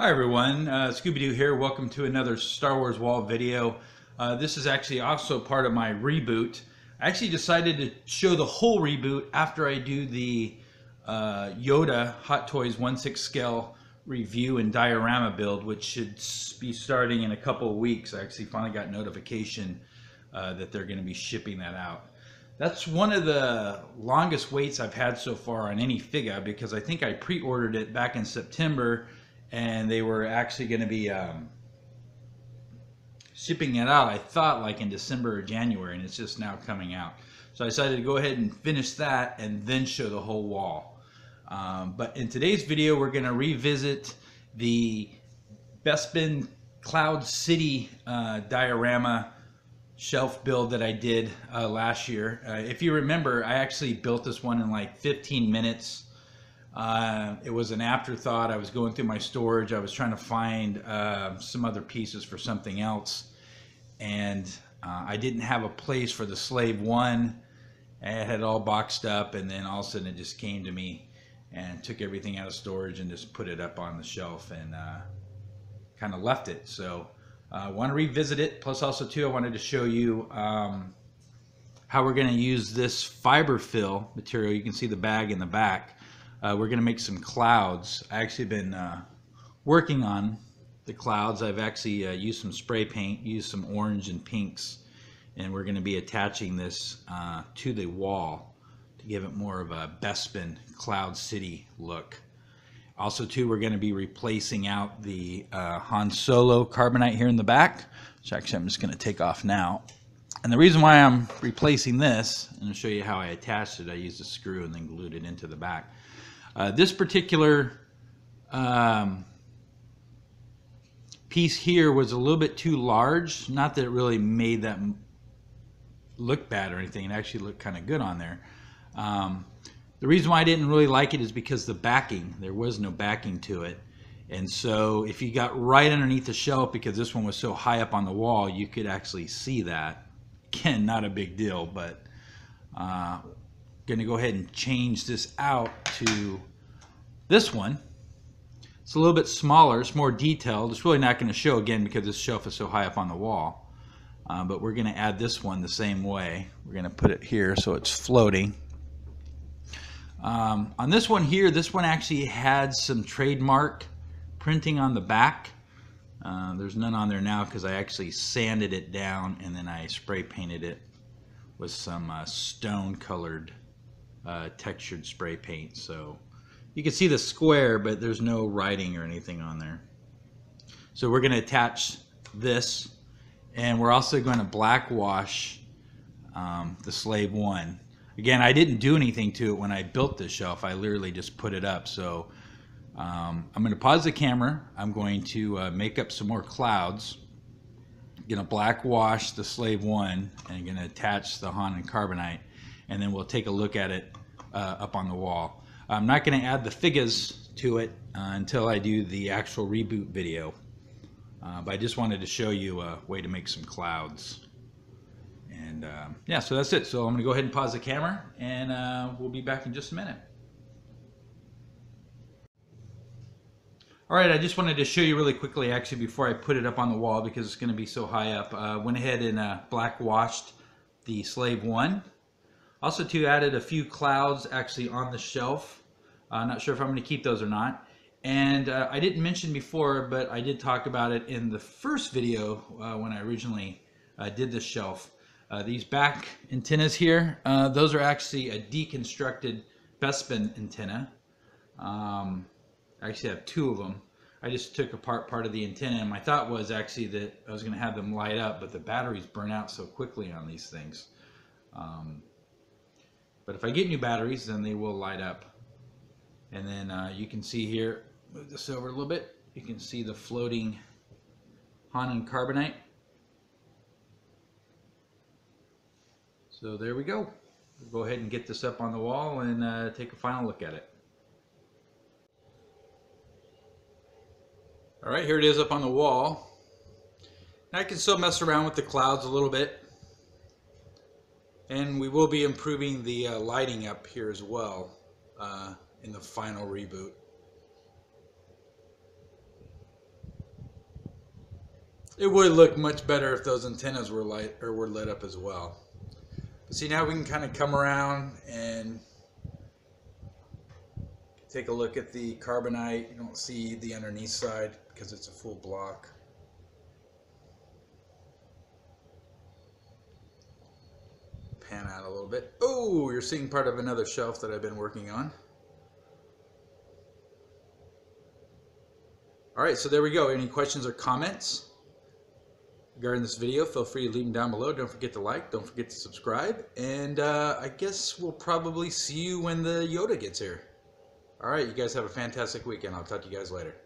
Hi everyone, Scooby-Doo here. Welcome to another Star Wars wall video. This is actually also part of my reboot. I actually decided to show the whole reboot after I do the Yoda Hot Toys 1/6 scale review and diorama build, which should be starting in a couple of weeks. I actually finally got notification that they're going to be shipping that out. That's one of the longest waits I've had so far on any figure, because I think I pre-ordered it back in September and they were actually going to be shipping it out, I thought, like in December or January, and it's just now coming out. So I decided to go ahead and finish that and then show the whole wall. But in today's video, we're going to revisit the Bespin Cloud City diorama shelf build that I did last year. If you remember, I actually built this one in like 15 minutes. It was an afterthought. I was going through my storage. I was trying to find some other pieces for something else, and I didn't have a place for the Slave 1. I had it all boxed up, and then all of a sudden it just came to me and took everything out of storage and just put it up on the shelf and kind of left it. So I want to revisit it. Plus also too, I wanted to show you how we're going to use this fiber fill material. You can see the bag in the back. We're going to make some clouds. I actually been working on the clouds. I've actually used some spray paint, used some orange and pinks, and we're going to be attaching this to the wall to give it more of a Bespin Cloud City look. Also too, we're going to be replacing out the Han Solo carbonite here in the back, which actually I'm just going to take off now. And the reason why I'm replacing this, and I'll show you how I attached it, I used a screw and then glued it into the back. This particular piece here was a little bit too large. Not that it really made that look bad or anything. It actually looked kind of good on there. The reason why I didn't really like it is because the backing. There was no backing to it. And so if you got right underneath the shelf, because this one was so high up on the wall, you could actually see that. Again, not a big deal, but going to go ahead and change this out to this one. It's a little bit smaller, it's more detailed. It's really not going to show again because this shelf is so high up on the wall. But we're going to add this one the same way. We're going to put it here so it's floating. On this one here, this one actually had some trademark printing on the back. There's none on there now because I actually sanded it down and then I spray painted it with some stone colored textured spray paint. So you can see the square, but there's no writing or anything on there. So we're going to attach this, and we're also going to black wash the Slave 1. Again, I didn't do anything to it when I built this shelf. I literally just put it up. So I'm going to pause the camera. I'm going to make up some more clouds. I'm going to black wash the Slave 1 and I'm going to attach the Han and carbonite, and then we'll take a look at it up on the wall. I'm not going to add the figures to it until I do the actual reboot video. But I just wanted to show you a way to make some clouds. And yeah, so that's it. So I'm going to go ahead and pause the camera, and we'll be back in just a minute. All right, I just wanted to show you really quickly, actually, before I put it up on the wall, because it's going to be so high up. Went ahead and black washed the Slave 1. Also, too, added a few clouds actually on the shelf. Not sure if I'm going to keep those or not. And I didn't mention before, but I did talk about it in the first video when I originally did this shelf. These back antennas here, those are actually a deconstructed Bespin antenna. I actually have two of them. I just took apart part of the antenna, and my thought was actually that I was going to have them light up, but the batteries burn out so quickly on these things. But if I get new batteries, then they will light up. And then you can see here, move this over a little bit, you can see the floating Han and carbonite. So there we go. We'll go ahead and get this up on the wall and take a final look at it. All right, here it is up on the wall. Now I can still mess around with the clouds a little bit. And we will be improving the lighting up here as well in the final reboot. It would look much better if those antennas were lit up as well. But see, now we can kind of come around and take a look at the carbonite. You don't see the underneath side because it's a full block. Pan out a little bit. Oh, you're seeing part of another shelf that I've been working on. All right, so there we go. Any questions or comments regarding this video, feel free to leave them down below. Don't forget to like, don't forget to subscribe, and I guess we'll probably see you when the Yoda gets here. All right, you guys have a fantastic weekend. I'll talk to you guys later.